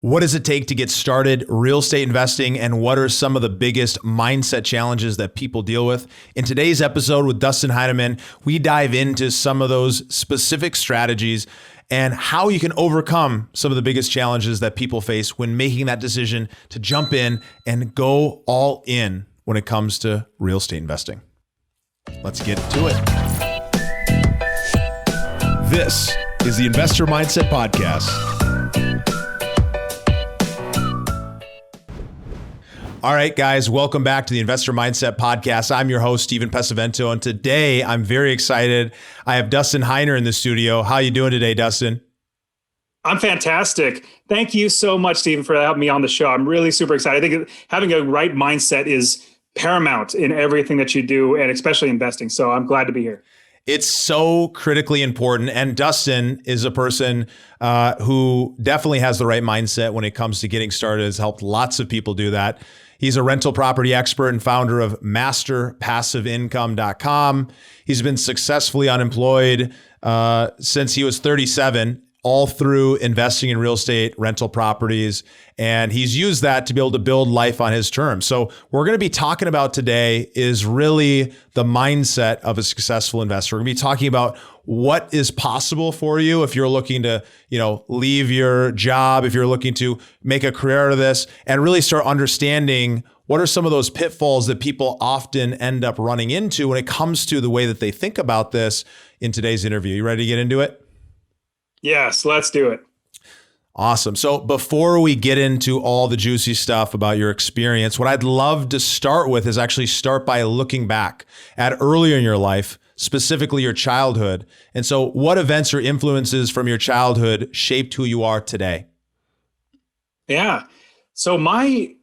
What does it take to get started real estate investing, and what are some of the biggest mindset challenges that people deal with? In today's episode with Dustin Heiner, we dive into some of those specific strategies and how you can overcome some of the biggest challenges that people face when making that decision to jump in and go all in when it comes to real estate investing. Let's get to it. This is the Investor Mindset Podcast. All right, guys, welcome back to the Investor Mindset Podcast. I'm your host, Steven Pesavento, and today I'm very excited. I have Dustin Heiner in the studio. How are you doing today, Dustin? I'm fantastic. Thank you so much, Steven, for having me on the show. I'm really super excited. I think having a right mindset is paramount in everything that you do, and especially investing. So I'm glad to be here. It's so critically important. And Dustin is a person who definitely has the right mindset when it comes to getting started, has helped lots of people do that. He's a rental property expert and founder of masterpassiveincome.com. He's been successfully unemployed since he was 37, all through investing in real estate, rental properties. And he's used that to be able to build life on his terms. So what we're going to be talking about today is really the mindset of a successful investor. We're going to be talking about what is possible for you if you're looking to, leave your job, if you're looking to make a career out of this, and really start understanding what are some of those pitfalls that people often end up running into when it comes to the way that they think about this in today's interview. You ready to get into it? Yes, let's do it. Awesome. So before we get into all the juicy stuff about your experience, what I'd love to start with is actually start by looking back at earlier in your life, specifically your childhood. And so what events or influences from your childhood shaped who you are today? Yeah. So my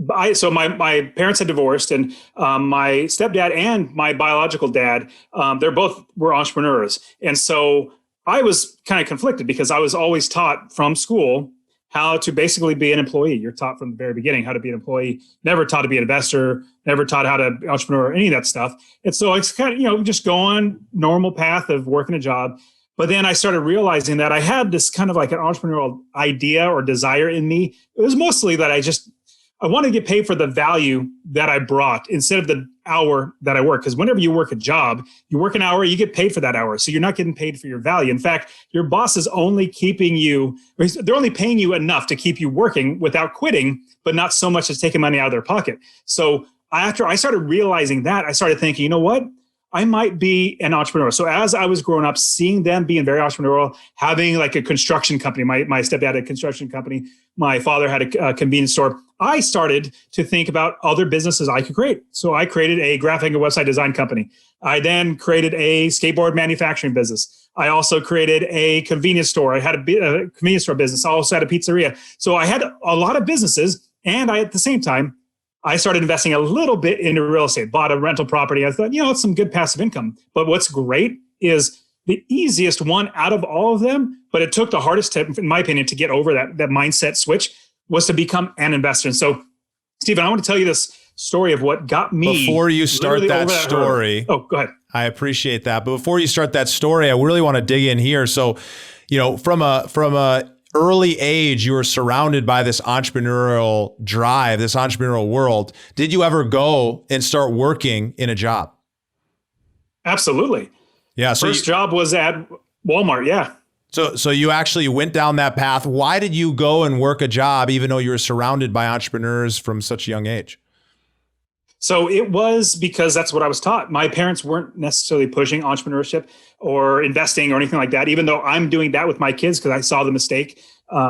parents had divorced, and my stepdad and my biological dad, they're both were entrepreneurs. And so I was kind of conflicted because I was always taught from school how to basically be an employee. You're taught from the very beginning how to be an employee, never taught to be an investor, never taught how to be an entrepreneur, any of that stuff. And so it's kind of, just go on normal path of working a job. But then I started realizing that I had this kind of like an entrepreneurial idea or desire in me. It was mostly that I want to get paid for the value that I brought instead of the hour that I work. Because whenever you work a job, you work an hour, you get paid for that hour. So you're not getting paid for your value. In fact, your boss is only they're only paying you enough to keep you working without quitting, but not so much as taking money out of their pocket. So after I started realizing that, I started thinking, you know what? I might be an entrepreneur. So as I was growing up, seeing them being very entrepreneurial, having like a construction company, my stepdad had a construction company, my father had a convenience store, I started to think about other businesses I could create. So I created a graphic and website design company. I then created a skateboard manufacturing business. I also created a convenience store. I had a convenience store business. I also had a pizzeria. So I had a lot of businesses, and at the same time, I started investing a little bit into real estate, bought a rental property. I thought, it's some good passive income. But what's great is the easiest one out of all of them, but it took the hardest step, in my opinion, to get over that mindset switch, was to become an investor. And so, Steven, I want to tell you this story of what got me. Before you start that story. Oh, go ahead. I appreciate that. But before you start that story, I really want to dig in here. So, from a early age, you were surrounded by this entrepreneurial drive, this entrepreneurial world. Did you ever go and start working in a job? Absolutely. Yeah. So First job was at Walmart. Yeah. So you actually went down that path. Why did you go and work a job even though you were surrounded by entrepreneurs from such a young age? So it was because that's what I was taught. My parents weren't necessarily pushing entrepreneurship or investing or anything like that, even though I'm doing that with my kids because I saw the mistake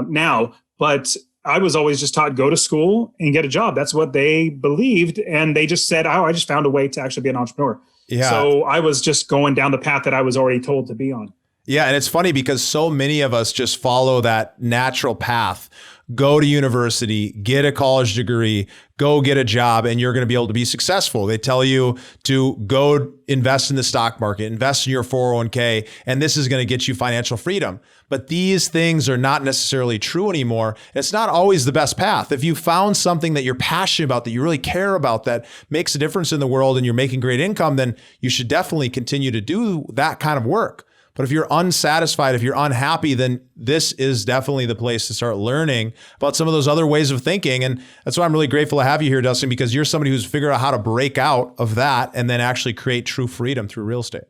now. But I was always just taught, go to school and get a job. That's what they believed. And they just said, I just found a way to actually be an entrepreneur. Yeah. So I was just going down the path that I was already told to be on. Yeah. And it's funny because so many of us just follow that natural path. Go to university, get a college degree, go get a job, and you're going to be able to be successful. They tell you to go invest in the stock market, invest in your 401k, and this is going to get you financial freedom. But these things are not necessarily true anymore. It's not always the best path. If you found something that you're passionate about, that you really care about, that makes a difference in the world, and you're making great income, then you should definitely continue to do that kind of work. But if you're unsatisfied, if you're unhappy, then this is definitely the place to start learning about some of those other ways of thinking. And that's why I'm really grateful to have you here, Dustin, because you're somebody who's figured out how to break out of that and then actually create true freedom through real estate.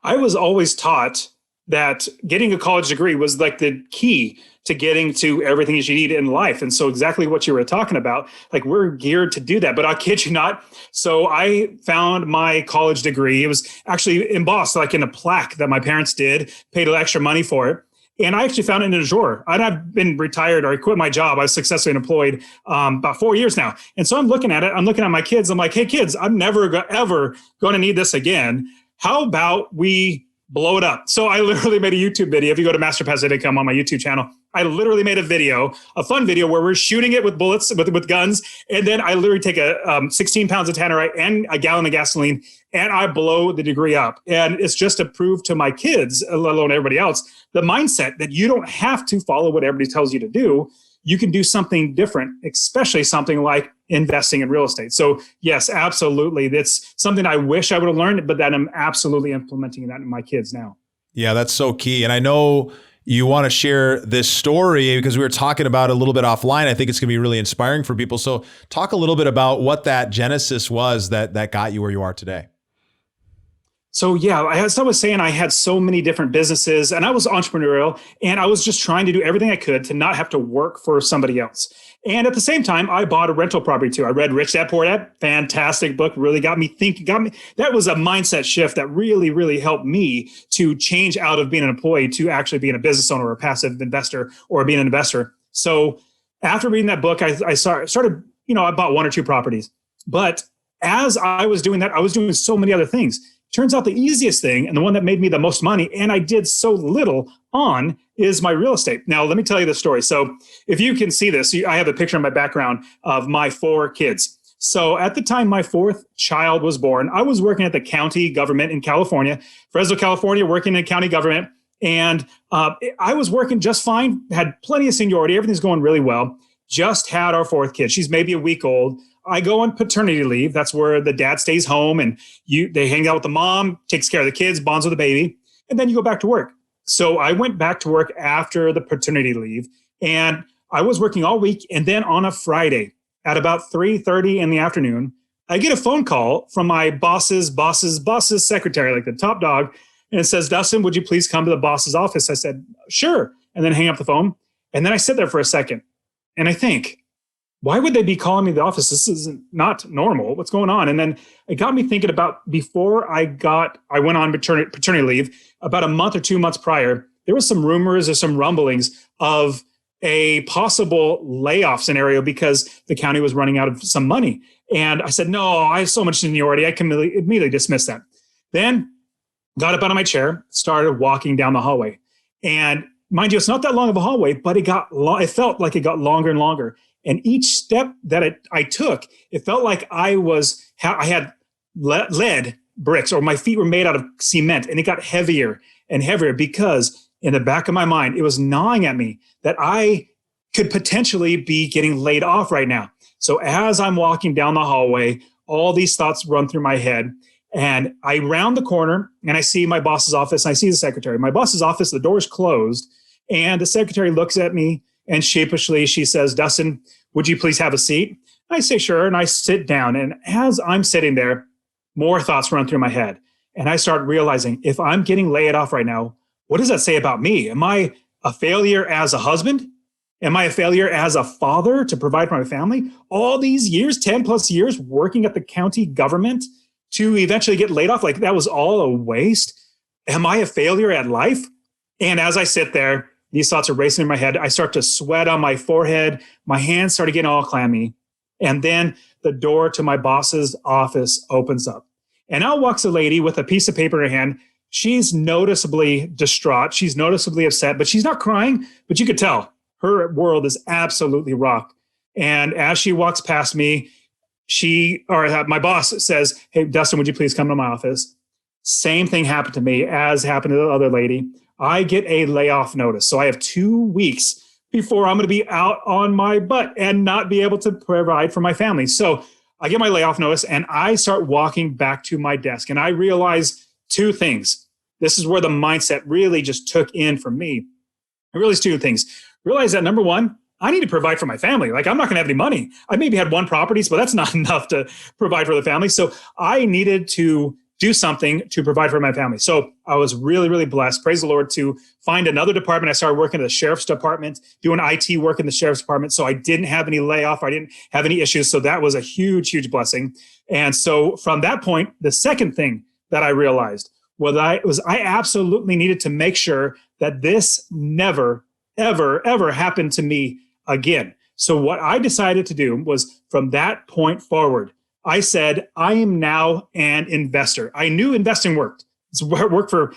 I was always taught that getting a college degree was like the key to getting to everything that you need in life. And so exactly what you were talking about, like we're geared to do that, but I kid you not. So I found my college degree. It was actually embossed like in a plaque that my parents did, paid extra money for it. And I actually found it in a drawer. I've been retired or I quit my job. I was successfully employed about 4 years now. And so I'm looking at it. I'm looking at my kids. I'm like, hey, kids, I'm never ever going to need this again. How about we blow it up? So I literally made a YouTube video. If you go to Master Passive Income on my YouTube channel, I literally made a fun video where we're shooting it with bullets, with guns. And then I literally take a 16 pounds of tannerite and a gallon of gasoline and I blow the degree up. And it's just to prove to my kids, let alone everybody else, the mindset that you don't have to follow what everybody tells you to do. You can do something different, especially something like investing in real estate. So yes, absolutely. That's something I wish I would have learned, but that I'm absolutely implementing that in my kids now. Yeah, that's so key. And I know you want to share this story because we were talking about it a little bit offline. I think it's going to be really inspiring for people. So talk a little bit about what that genesis was that got you where you are today. So yeah, as I was saying, I had so many different businesses and I was entrepreneurial and I was just trying to do everything I could to not have to work for somebody else. And at the same time, I bought a rental property too. I read Rich Dad Poor Dad, fantastic book, really got me thinking, that was a mindset shift that really, really helped me to change out of being an employee to actually being a business owner or a passive investor or being an investor. So after reading that book, I started, I bought 1 or 2 properties. But as I was doing that, I was doing so many other things. Turns out the easiest thing and the one that made me the most money and I did so little on is my real estate. Now, let me tell you the story. So if you can see this, I have a picture in my background of my 4 kids. So at the time my 4th child was born, I was working at the county government in California, Fresno, California, working in county government. And I was working just fine, had plenty of seniority. Everything's going really well. Just had our 4th kid. She's maybe a week old. I go on paternity leave. That's where the dad stays home and they hang out with the mom, takes care of the kids, bonds with the baby, and then you go back to work. So I went back to work after the paternity leave and I was working all week. And then on a Friday at about 3:30 in the afternoon, I get a phone call from my boss's secretary, like the top dog. And it says, Dustin, would you please come to the boss's office? I said, sure. And then hang up the phone. And then I sit there for a second and I think, why would they be calling me to the office? This is not normal. What's going on? And then it got me thinking about before I went on paternity leave, about a month or 2 months prior, there was some rumors or some rumblings of a possible layoff scenario because the county was running out of some money. And I said, no, I have so much seniority. I can immediately dismiss that. Then got up out of my chair, started walking down the hallway. And mind you, it's not that long of a hallway, but it felt like it got longer and longer. And each step that I took, it felt like I had lead bricks or my feet were made out of cement and it got heavier and heavier because in the back of my mind, it was gnawing at me that I could potentially be getting laid off right now. So as I'm walking down the hallway, all these thoughts run through my head and I round the corner and I see my boss's office and I see the secretary. My boss's office, the door's closed and the secretary looks at me and sheepishly, she says, Dustin, would you please have a seat? I say, sure. And I sit down. And as I'm sitting there, more thoughts run through my head. And I start realizing if I'm getting laid off right now, what does that say about me? Am I a failure as a husband? Am I a failure as a father to provide for my family? All these years, 10 plus years working at the county government to eventually get laid off, like that was all a waste. Am I a failure at life? And as I sit there, these thoughts are racing in my head. I start to sweat on my forehead. My hands started getting all clammy. And then the door to my boss's office opens up. And out walks a lady with a piece of paper in her hand. She's noticeably distraught. She's noticeably upset, but she's not crying. But you could tell her world is absolutely rocked. And as she walks past me, my boss says, hey, Dustin, would you please come to my office? Same thing happened to me as happened to the other lady. I get a layoff notice. So I have 2 weeks before I'm going to be out on my butt and not be able to provide for my family. So I get my layoff notice and I start walking back to my desk and I realize 2 things. this is where the mindset really just took in for me. I realized two things. Realized that number one, I need to provide for my family. Like, I'm not going to have any money. I maybe had one property, but that's not enough to provide for the family. So I needed to do something to provide for my family. So I was really, really blessed, praise the Lord, to find another department. I started working at the sheriff's department, doing IT work in the sheriff's department. So I didn't have any layoff. I didn't have any issues. So that was a huge, huge blessing. And so from that point, the second thing that I realized was I absolutely needed to make sure that this never, ever, ever happened to me again. So what I decided to do was, from that point forward, I said, I am now an investor. I knew investing worked. It's worked for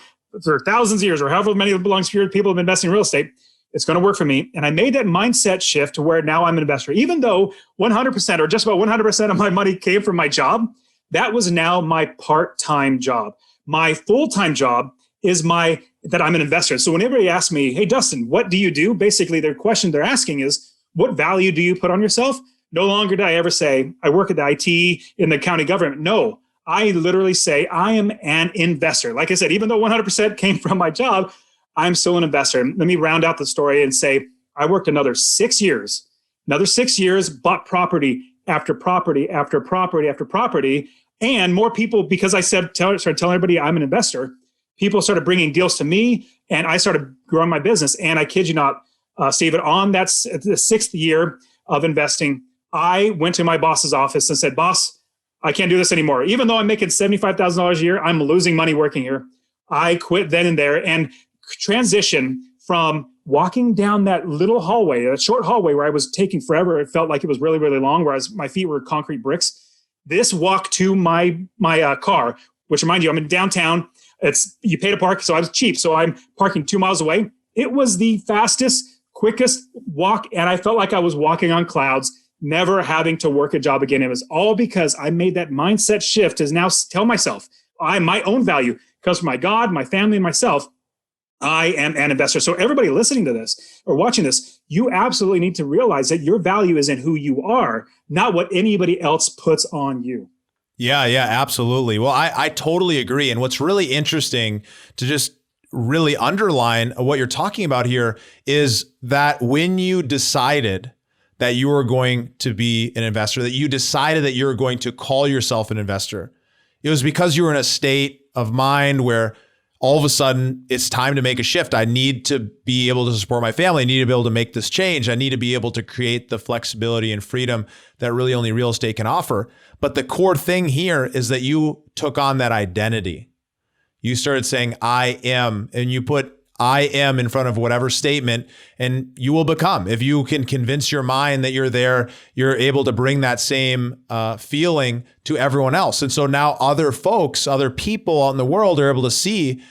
thousands of years, or however many people have been investing in real estate. It's going to work for me. And I made that mindset shift to where now I'm an investor. Even though 100% or just about 100% of my money came from my job, that was now my part-time job. My full-time job is that I'm an investor. So whenever they ask me, hey, Dustin, what do you do? Basically, their question they're asking is, what value do you put on yourself? No longer did I ever say, I work at the IT in the county government. No, I literally say, I am an investor. Like I said, even though 100% came from my job, I'm still an investor. Let me round out the story and say, I worked another 6 years, bought property after property after property after property. And more people, because I started telling everybody I'm an investor, people started bringing deals to me, and I started growing my business. And I kid you not, Stephen, on the 6th year of investing, I went to my boss's office and said, boss, I can't do this anymore. Even though I'm making $75,000 a year, I'm losing money working here. I quit then and there and transitioned from walking down that little hallway, that short hallway where I was taking forever. It felt like it was really, really long, whereas my feet were concrete bricks. This walk to my car, which, remind you, I'm in downtown. You pay to park, so I was cheap. So I'm parking 2 miles away. It was the fastest, quickest walk, and I felt like I was walking on clouds, never having to work a job again. It was all because I made that mindset shift to now tell myself, my own value comes from my God, my family, and myself. I am an investor. So everybody listening to this or watching this, you absolutely need to realize that your value is in who you are, not what anybody else puts on you. Yeah, absolutely. Well, I totally agree. And what's really interesting to just really underline what you're talking about here is that when you decided that you were going to be an investor, that you decided that you were going to call yourself an investor, it was because you were in a state of mind where all of a sudden it's time to make a shift. I need to be able to support my family. I need to be able to make this change. I need to be able to create the flexibility and freedom that really only real estate can offer. But the core thing here is that you took on that identity. You started saying, I am, and you put I am in front of whatever statement, and you will become. If you can convince your mind that you're there, you're able to bring that same feeling to everyone else. And so now other folks, other people out in the world are able to see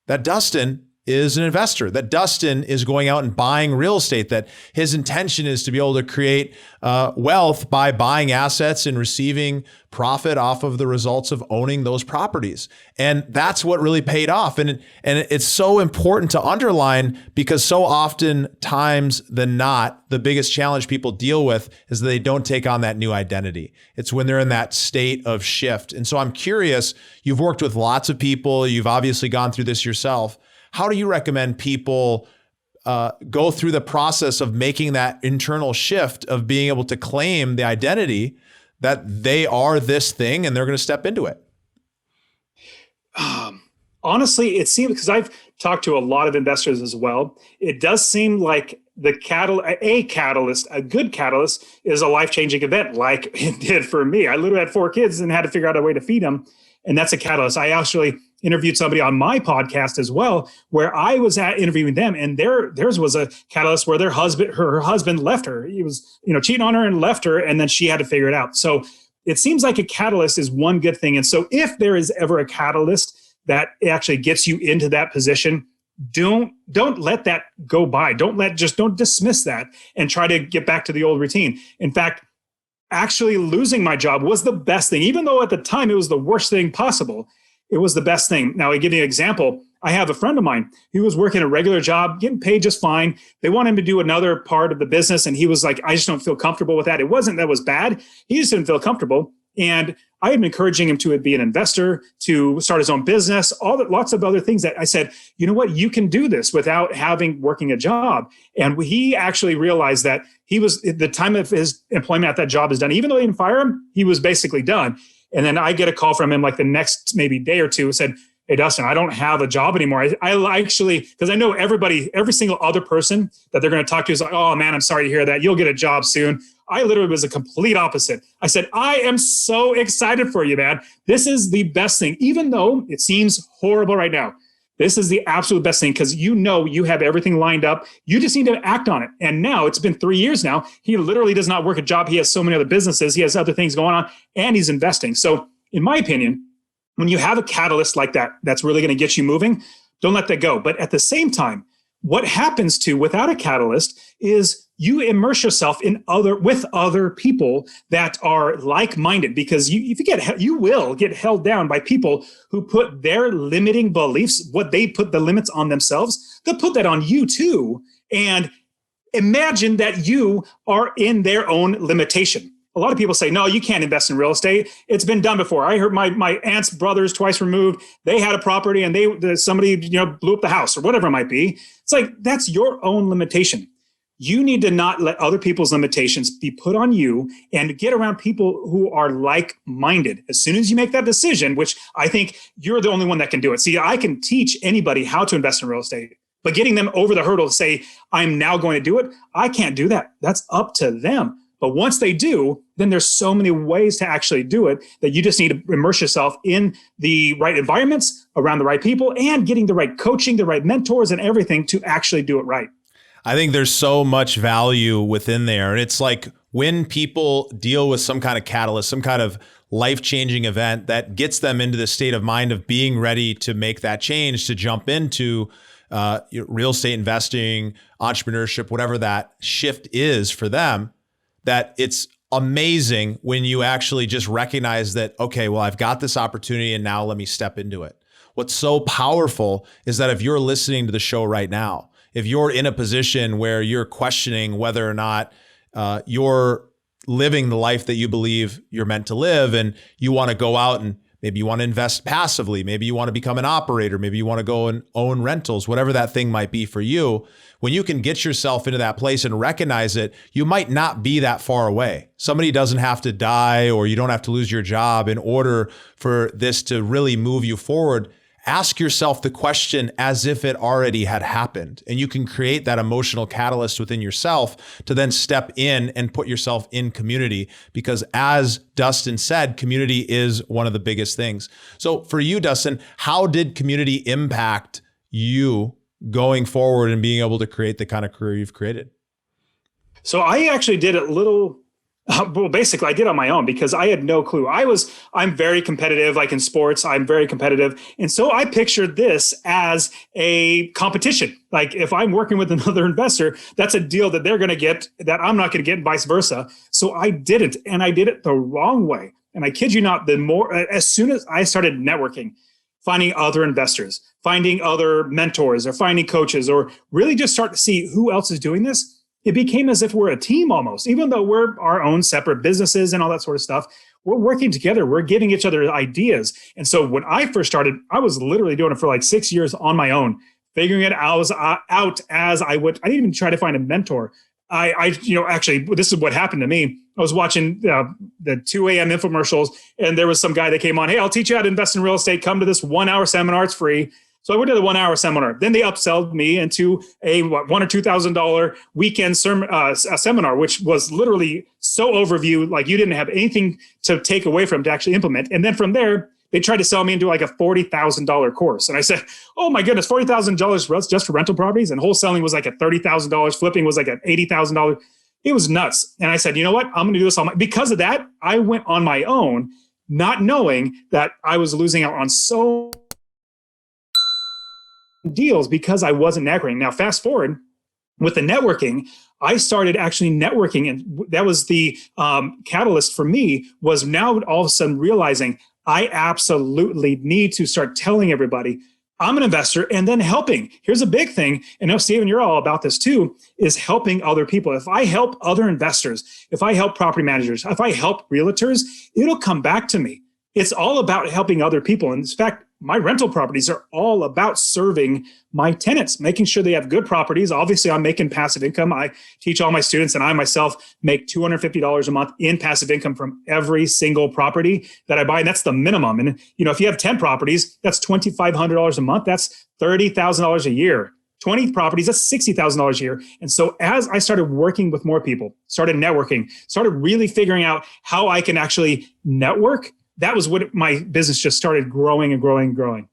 that Dustin is an investor, that Dustin is going out and buying real estate, that his intention is to be able to create wealth by buying assets and receiving profit off of the results of owning those properties. And that's what really paid off. And it's so important to underline, because so often times than not, the biggest challenge people deal with is that they don't take on that new identity. It's when they're in that state of shift. And so I'm curious, you've worked with lots of people, you've obviously gone through this yourself. How do you recommend people go through the process of making that internal shift of being able to claim the identity that they are this thing and they're going to step into it? Honestly, it seems, because I've talked to a lot of investors as well, it does seem like a good catalyst is a life-changing event, like it did for me. I literally had 4 kids and had to figure out a way to feed them. And that's a catalyst. I actually interviewed somebody on my podcast as well, where I was interviewing them, and theirs was a catalyst where her husband left her. He was, cheating on her and left her, and then she had to figure it out. So it seems like a catalyst is one good thing. And so if there is ever a catalyst that actually gets you into that position, don't let that go by. Don't dismiss that and try to get back to the old routine. In fact, actually losing my job was the best thing. Even though at the time it was the worst thing possible, it was the best thing. Now, I give you an example. I have a friend of mine who was working a regular job, getting paid just fine. They wanted him to do another part of the business, and he was like, I just don't feel comfortable with that. It wasn't that was bad. He just didn't feel comfortable. And I had been encouraging him to be an investor, to start his own business, lots of other things that I said, you know what, you can do this without working a job. And he actually realized that the time of his employment at that job is done. Even though they didn't fire him, he was basically done. And then I get a call from him like the next maybe day or two, said, hey, Dustin, I don't have a job anymore. I actually, because I know every single other person that they're going to talk to is like, oh man, I'm sorry to hear that. You'll get a job soon. I literally was a complete opposite. I said, I am so excited for you, man. This is the best thing. Even though it seems horrible right now, this is the absolute best thing because you know you have everything lined up. You just need to act on it. And now it's been 3 years now. He literally does not work a job. He has so many other businesses. He has other things going on and he's investing. So in my opinion, when you have a catalyst like that, that's really going to get you moving, don't let that go. But at the same time, what happens without a catalyst is you immerse yourself with other people that are like-minded, because you will get held down by people who put their limiting beliefs, what they put the limits on themselves, they'll put that on you too. And imagine that you are in their own limitation. A lot of people say, no, you can't invest in real estate. It's been done before. I heard my aunt's brothers twice removed. They had a property and somebody blew up the house or whatever it might be. It's like, that's your own limitation. You need to not let other people's limitations be put on you and get around people who are like-minded. As soon as you make that decision, which I think you're the only one that can do it. See, I can teach anybody how to invest in real estate, but getting them over the hurdle to say, I'm now going to do it, I can't do that. That's up to them. But once they do, then there's so many ways to actually do it that you just need to immerse yourself in the right environments, around the right people, and getting the right coaching, the right mentors and everything to actually do it right. I think there's so much value within there. And it's like when people deal with some kind of catalyst, some kind of life-changing event that gets them into the state of mind of being ready to make that change, to jump into real estate investing, entrepreneurship, whatever that shift is for them, that it's amazing when you actually just recognize that, okay, well, I've got this opportunity and now let me step into it. What's so powerful is that if you're listening to the show right now, if you're in a position where you're questioning whether or not you're living the life that you believe you're meant to live, and you want to go out and maybe you want to invest passively, maybe you want to become an operator, maybe you want to go and own rentals, whatever that thing might be for you, when you can get yourself into that place and recognize it, you might not be that far away. Somebody doesn't have to die or you don't have to lose your job in order for this to really move you forward. Ask yourself the question as if it already had happened, and you can create that emotional catalyst within yourself to then step in and put yourself in community, because as Dustin said, community is one of the biggest things. So for you, Dustin, how did community impact you going forward and being able to create the kind of career you've created? So I actually did a little, well, basically I did on my own because I had no clue. I'm very competitive, like in sports, I'm very competitive. And so I pictured this as a competition. Like if I'm working with another investor, that's a deal that they're going to get that I'm not going to get, and vice versa. So I did it, and I did it the wrong way. And I kid you not, as soon as I started networking, finding other investors, finding other mentors, or finding coaches, or really just start to see who else is doing this, it became as if we're a team almost. Even though we're our own separate businesses and all that sort of stuff, we're working together. We're giving each other ideas. And so when I first started, I was literally doing it for like 6 years on my own, figuring it out as I would. I didn't even try to find a mentor. Actually, this is what happened to me. I was watching the 2 a.m. infomercials, and there was some guy that came on, hey, I'll teach you how to invest in real estate. Come to this 1-hour seminar. It's free. So I went to the 1-hour seminar. Then they upsold me into a $1,000 or $2,000 weekend seminar, which was literally so overview, like you didn't have anything to take away from to actually implement. And then from there, they tried to sell me into like a $40,000 course. And I said, oh my goodness, $40,000 just for rental properties? And wholesaling was like at $30,000. Flipping was like at $80,000. It was nuts. And I said, you know what? I'm going to do this because of that, I went on my own, not knowing that I was losing out on so deals because I wasn't networking. Now, fast forward with the networking, I started actually networking, and that was the catalyst for me. Was now all of a sudden realizing I absolutely need to start telling everybody I'm an investor, and then helping. Here's a big thing, and I know, Steven, you're all about this too, is helping other people. If I help other investors, if I help property managers, if I help realtors, it'll come back to me. It's all about helping other people. In fact, my rental properties are all about serving my tenants, making sure they have good properties. Obviously, I'm making passive income. I teach all my students, and I myself make $250 a month in passive income from every single property that I buy. And that's the minimum. And if you have 10 properties, that's $2,500 a month. That's $30,000 a year. 20 properties, that's $60,000 a year. And so as I started working with more people, started networking, started really figuring out how I can actually network, that was what my business just started growing and growing and growing.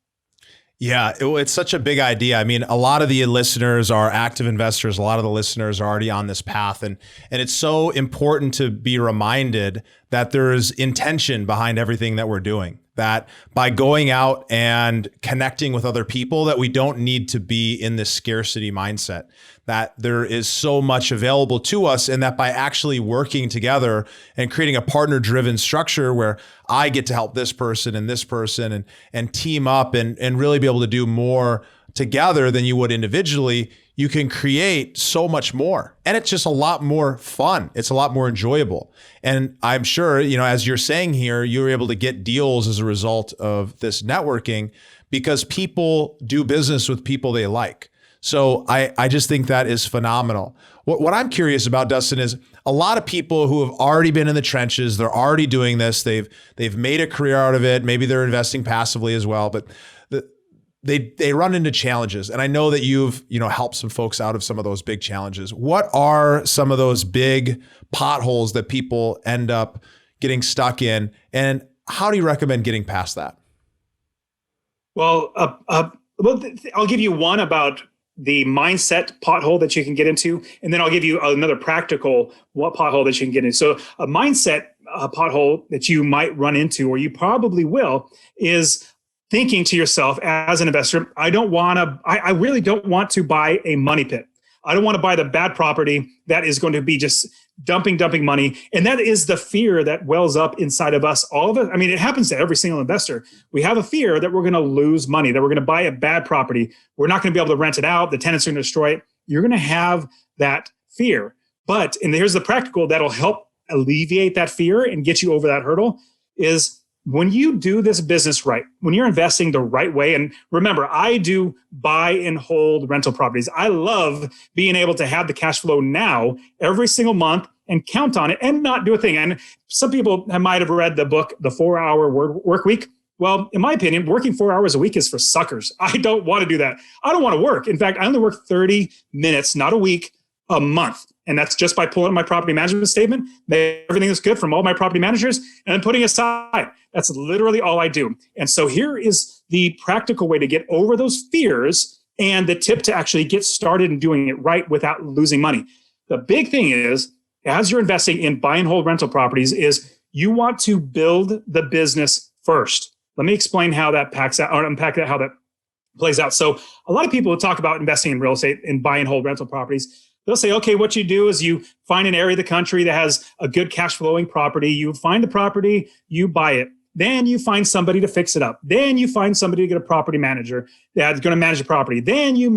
Yeah, it's such a big idea. I mean, a lot of the listeners are active investors. A lot of the listeners are already on this path. And it's so important to be reminded that there's intention behind everything that we're doing. That by going out and connecting with other people, that we don't need to be in this scarcity mindset, that there is so much available to us, and that by actually working together and creating a partner-driven structure where I get to help this person and team up and really be able to do more together than you would individually, you can create so much more. And it's just a lot more fun. It's a lot more enjoyable. And I'm sure, as you're saying here, you're able to get deals as a result of this networking because people do business with people they like. So I just think that is phenomenal. What I'm curious about, Dustin, is a lot of people who have already been in the trenches, they're already doing this, they've made a career out of it. Maybe they're investing passively as well, but they run into challenges. And I know that you've, helped some folks out of some of those big challenges. What are some of those big potholes that people end up getting stuck in? And how do you recommend getting past that? Well, I'll give you one about the mindset pothole that you can get into, and then I'll give you another practical pothole that you can get into. So a mindset pothole that you might run into, or you probably will, is thinking to yourself as an investor, I really don't want to buy a money pit. I don't want to buy the bad property that is going to be just dumping money. And that is the fear that wells up inside of us. All of it. I mean, it happens to every single investor. We have a fear that we're going to lose money, that we're going to buy a bad property. We're not going to be able to rent it out. The tenants are going to destroy it. You're going to have that fear. And here's the practical that'll help alleviate that fear and get you over that hurdle is when you do this business right, when you're investing the right way. And remember, I do buy and hold rental properties. I love being able to have the cash flow now every single month and count on it and not do a thing. And some people might have read the book, The 4-Hour Work Week. Well, in my opinion, working 4 hours a week is for suckers. I don't want to do that. I don't want to work. In fact, I only work 30 minutes, not a week, a month. And that's just by pulling up my property management statement, everything is good from all my property managers, and then putting aside. That's literally all I do. And so here is the practical way to get over those fears and the tip to actually get started in doing it right without losing money. The big thing is, as you're investing in buy and hold rental properties, is you want to build the business first. Let me explain how that packs out, or unpack that, how that plays out. So a lot of people who talk about investing in real estate and buy and hold rental properties, they'll say, okay, what you do is you find an area of the country that has a good cash flowing property. You find the property, you buy it. Then you find somebody to fix it up. Then you find somebody to get a property manager that's going to manage the property. Then you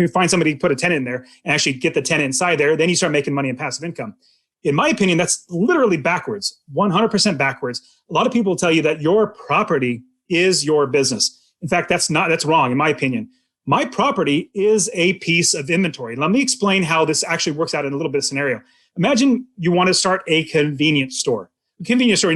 find somebody to put a tenant in there and actually get the tenant inside there. Then you start making money in passive income. In my opinion, that's literally backwards, 100% backwards. A lot of people will tell you that your property is your business. In fact, that's wrong, in my opinion. My property is a piece of inventory. Let me explain how this actually works out in a little bit of scenario. Imagine you want to start a convenience store. A convenience store,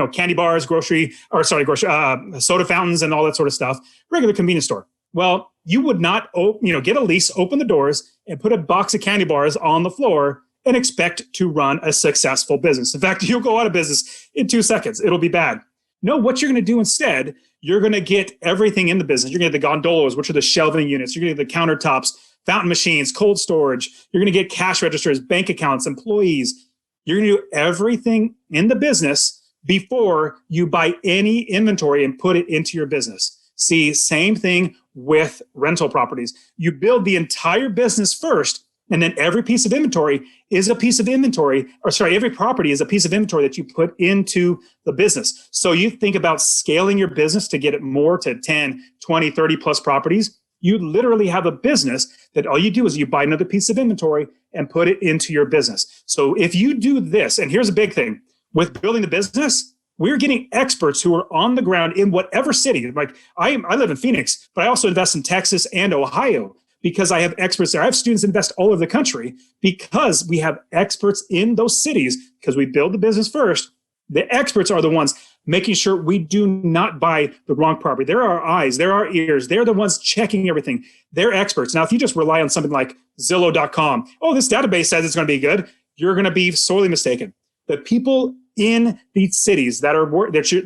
candy bars, soda fountains and all that sort of stuff. Regular convenience store. Well, you would not, get a lease, open the doors, and put a box of candy bars on the floor and expect to run a successful business. In fact, you'll go out of business in 2 seconds. It'll be bad. No, what you're going to do instead, you're going to get everything in the business. You're going to get the gondolas, which are the shelving units. You're going to get the countertops, fountain machines, cold storage. You're going to get cash registers, bank accounts, employees. You're going to do everything in the business before you buy any inventory and put it into your business. See, same thing with rental properties. You build the entire business first, and then every piece of inventory is a piece of inventory, every property is a piece of inventory that you put into the business. So you think about scaling your business to get it more to 10, 20, 30 plus properties. You literally have a business that all you do is you buy another piece of inventory and put it into your business. So if you do this, and here's a big thing, with building the business, we're getting experts who are on the ground in whatever city. Like I live in Phoenix, but I also invest in Texas and Ohio because I have experts there. I have students invest all over the country because we have experts in those cities because we build the business first. The experts are the ones making sure we do not buy the wrong property. They're our eyes, they're our ears. They're the ones checking everything. They're experts. Now, if you just rely on something like Zillow.com, oh, this database says it's going to be good, you're going to be sorely mistaken. The people in these cities that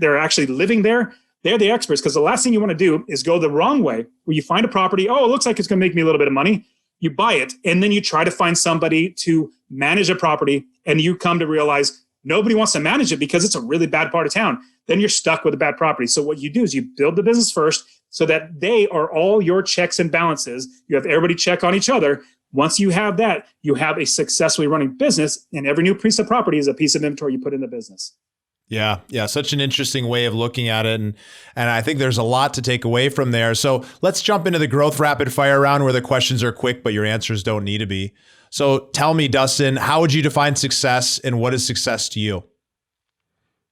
they're actually living there, they're the experts, because the last thing you want to do is go the wrong way where you find a property, oh, it looks like it's going to make me a little bit of money. You buy it, and then you try to find somebody to manage a property, and you come to realize nobody wants to manage it because it's a really bad part of town. Then you're stuck with a bad property. So what you do is you build the business first so that they are all your checks and balances. You have everybody check on each other. Once you have that, you have a successfully running business, and every new piece of property is a piece of inventory you put in the business. Yeah. Such an interesting way of looking at it. And I think there's a lot to take away from there. So let's jump into the growth rapid fire round where the questions are quick, but your answers don't need to be. So tell me, Dustin, how would you define success, and what is success to you?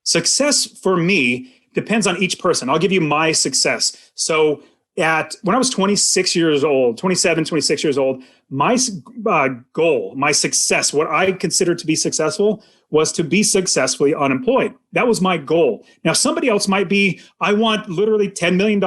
Success for me depends on each person. I'll give you my success. So when I was 26 years old, 27, 26 years old, my goal, my success, what I considered to be successful was to be successfully unemployed. That was my goal. Now, somebody else might be, I want literally $10 million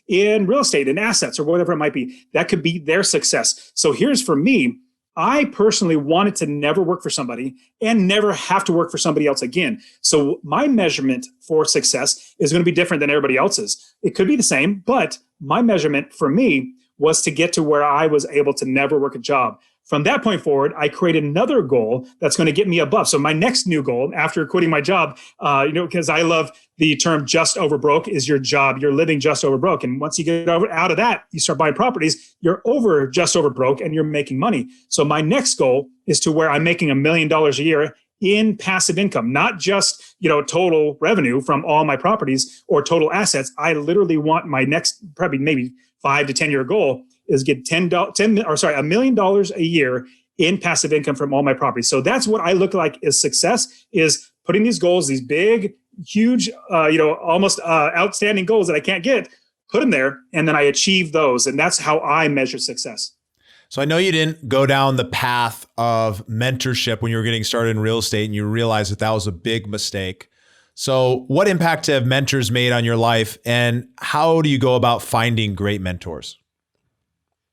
in real estate and assets or whatever it might be. That could be their success. So here's for me, I personally wanted to never work for somebody and never have to work for somebody else again. So my measurement for success is going to be different than everybody else's. It could be the same, but my measurement for me was to get to where I was able to never work a job. From that point forward, I created another goal that's going to get me above. So my next new goal after quitting my job, because I love the term just over broke, is your job. You're living just over broke. And once you get out of that, you start buying properties, you're just over broke and you're making money. So my next goal is to where I'm making $1 million a year in passive income, not just, total revenue from all my properties or total assets. I literally want my next, probably maybe 5 to 10 year goal is get $1 million a year in passive income from all my properties. So that's what I look like as success, is putting these goals, these big, huge, almost outstanding goals that I can't get, put them there, and then I achieve those. And that's how I measure success. So I know you didn't go down the path of mentorship when you were getting started in real estate, and you realized that was a big mistake. So what impact have mentors made on your life, and how do you go about finding great mentors?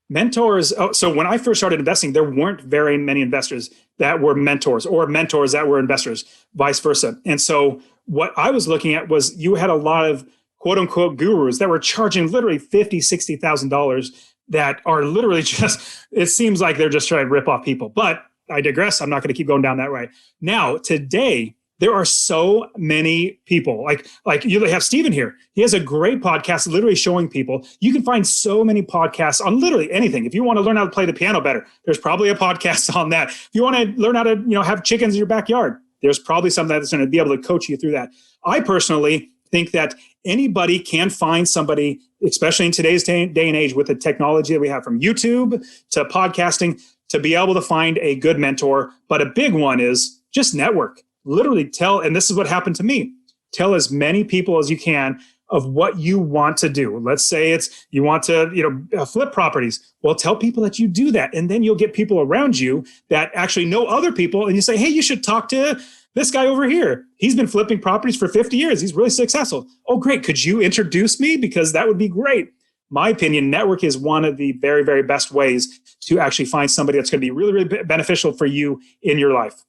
Mentors. So when I first started investing, there weren't very many investors that were mentors or mentors that were investors, vice versa. And so what I was looking at was you had a lot of quote unquote gurus that were charging literally $50,000, $60,000 that are literally just, it seems like they're just trying to rip off people. But I digress. I'm not going to keep going down that way. Now, today, there are so many people like you have Steven here. He has a great podcast literally showing people. You can find so many podcasts on literally anything. If you want to learn how to play the piano better, there's probably a podcast on that. If you want to learn how to, have chickens in your backyard, there's probably something that's going to be able to coach you through that. I personally think that anybody can find somebody, especially in today's day and age with the technology that we have, from YouTube to podcasting, to be able to find a good mentor. But a big one is just network. Literally and this is what happened to me, tell as many people as you can of what you want to do. Let's say it's you want to, flip properties. Well, tell people that you do that. And then you'll get people around you that actually know other people. And you say, hey, you should talk to this guy over here. He's been flipping properties for 50 years. He's really successful. Oh, great. Could you introduce me? Because that would be great. My opinion, network is one of the very, very best ways to actually find somebody that's going to be really, really beneficial for you in your life.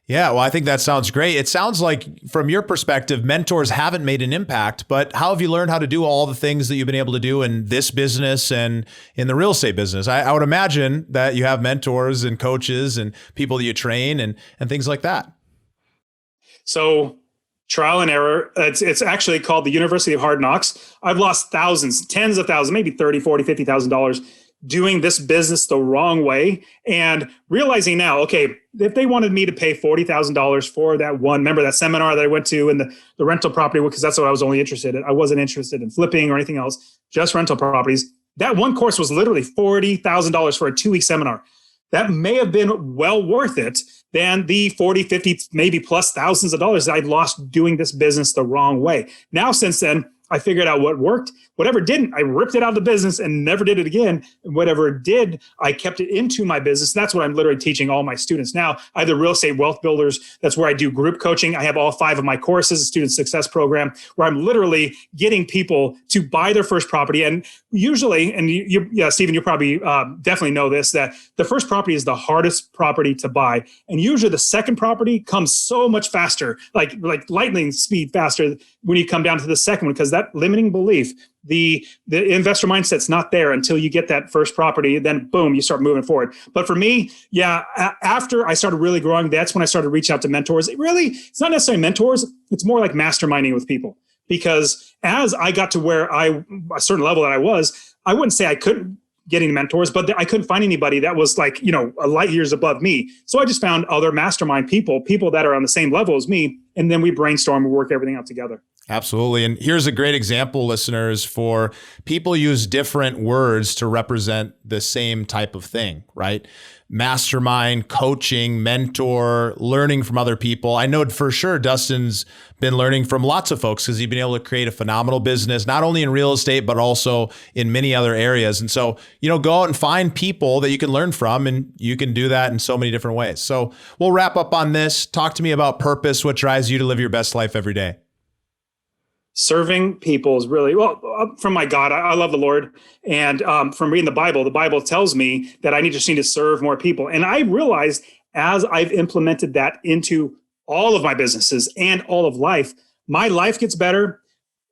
Yeah, well, I think that sounds great. It sounds like from your perspective, mentors haven't made an impact, but how have you learned how to do all the things that you've been able to do in this business and in the real estate business? I would imagine that you have mentors and coaches and people that you train and things like that. So trial and error, it's actually called the University of Hard Knocks. I've lost thousands, tens of thousands, maybe $30,000, $40,000, $50,000 doing this business the wrong way, and realizing now, okay, if they wanted me to pay $40,000 for that one, remember that seminar that I went to in the rental property, because that's what I was only interested in. I wasn't interested in flipping or anything else, just rental properties. That one course was literally $40,000 for a 2-week seminar. That may have been well worth it than the 40, 50, maybe plus thousands of dollars that I'd lost doing this business the wrong way. Now, since then, I figured out what worked. Whatever didn't, I ripped it out of the business and never did it again. And whatever did, I kept it into my business. That's what I'm literally teaching all my students now. I have the Real Estate Wealth Builders. That's where I do group coaching. I have all 5 of my courses, a student success program, where I'm literally getting people to buy their first property. And usually, and Stephen, you probably definitely know this, that the first property is the hardest property to buy. And usually the second property comes so much faster, like lightning speed faster when you come down to the second one, because that limiting belief, the investor mindset's not there until you get that first property. Then boom, you start moving forward. But for me, after I started really growing, that's when I started reaching out to mentors. It's not necessarily mentors. It's more like masterminding with people. Because as I got to where a certain level that I wouldn't say I couldn't get any mentors, but I couldn't find anybody that was like, a light years above me. So I just found other mastermind people that are on the same level as me. And then we brainstorm and work everything out together. Absolutely. And here's a great example, listeners, for people use different words to represent the same type of thing, right? Mastermind, coaching, mentor, learning from other people. I know for sure Dustin's been learning from lots of folks because he's been able to create a phenomenal business, not only in real estate, but also in many other areas. And so, go out and find people that you can learn from, and you can do that in so many different ways. So we'll wrap up on this. Talk to me about purpose. What drives you to live your best life every day? Serving people is really, from my God, I love the Lord. And from reading the Bible tells me that I just need to serve more people. And I realized as I've implemented that into all of my businesses and all of life, my life gets better,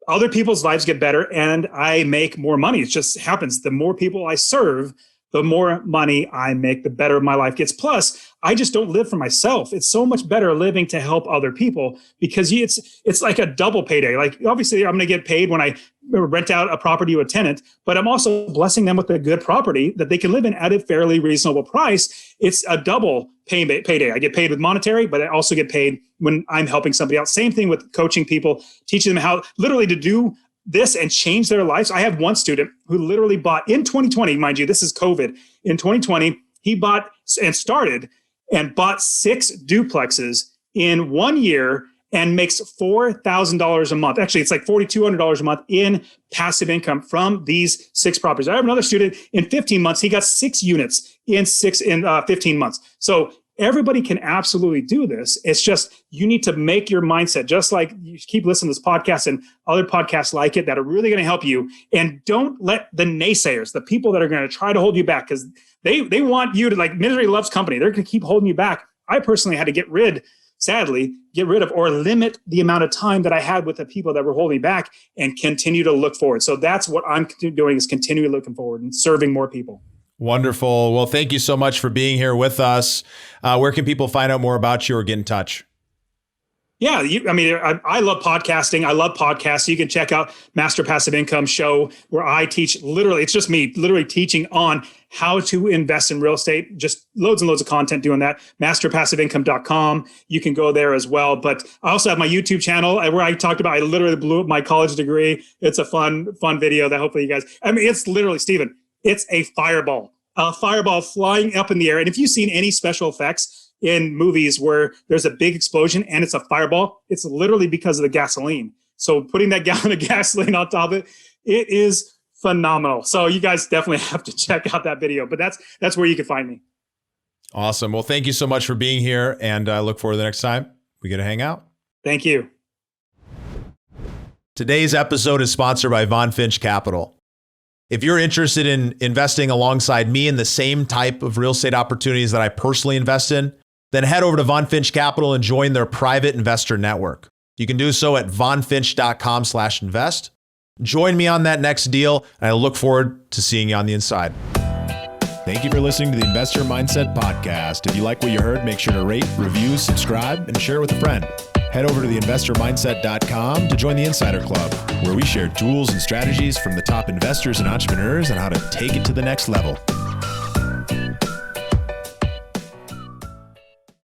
other people's lives get better, and I make more money. It just happens. The more people I serve, the more money I make, the better my life gets. Plus, I just don't live for myself. It's so much better living to help other people because it's like a double payday. Like obviously I'm going to get paid when I rent out a property to a tenant, but I'm also blessing them with a good property that they can live in at a fairly reasonable price. It's a double payday. I get paid with monetary, but I also get paid when I'm helping somebody out. Same thing with coaching people, teaching them how literally to do this and change their lives. I have one student who literally bought in 2020, mind you, this is COVID. In 2020, he bought 6 duplexes in 1 year and makes $4,000 a month. Actually, it's like $4,200 a month in passive income from these 6 properties. I have another student in 15 months. He got 6 units in 15 months. So everybody can absolutely do this. It's just you need to make your mindset, just like you keep listening to this podcast and other podcasts like it that are really going to help you. And don't let the naysayers, the people that are going to try to hold you back, because they want you to, like, misery loves company. They're going to keep holding you back. I personally had to get rid of or limit the amount of time that I had with the people that were holding back and continue to look forward. So that's what I'm doing, is continually looking forward and serving more people. Wonderful. Well, thank you so much for being here with us. Where can people find out more about you or get in touch? Yeah, I love podcasting. I love podcasts. You can check out Master Passive Income Show, where I teach it's just me literally teaching on how to invest in real estate. Just loads and loads of content doing that. masterpassiveincome.com. You can go there as well. But I also have my YouTube channel where I talked about, I literally blew up my college degree. It's a fun video that hopefully you guys, it's literally, Stephen, it's a fireball flying up in the air. And if you've seen any special effects in movies where there's a big explosion and it's a fireball, it's literally because of the gasoline. So putting that gallon of gasoline on top of it is phenomenal. So you guys definitely have to check out that video, but that's where you can find me. Awesome. Well, thank you so much for being here, and I look forward to the next time we get to hang out. Thank you. Today's episode is sponsored by Von Finch Capital. If you're interested in investing alongside me in the same type of real estate opportunities that I personally invest in, then head over to Von Finch Capital and join their private investor network. You can do so at vonfinch.com/invest. Join me on that next deal, and I look forward to seeing you on the inside. Thank you for listening to the Investor Mindset Podcast. If you like what you heard, make sure to rate, review, subscribe, and share with a friend. Head over to theinvestormindset.com to join the Insider Club, where we share tools and strategies from the top investors and entrepreneurs on how to take it to the next level.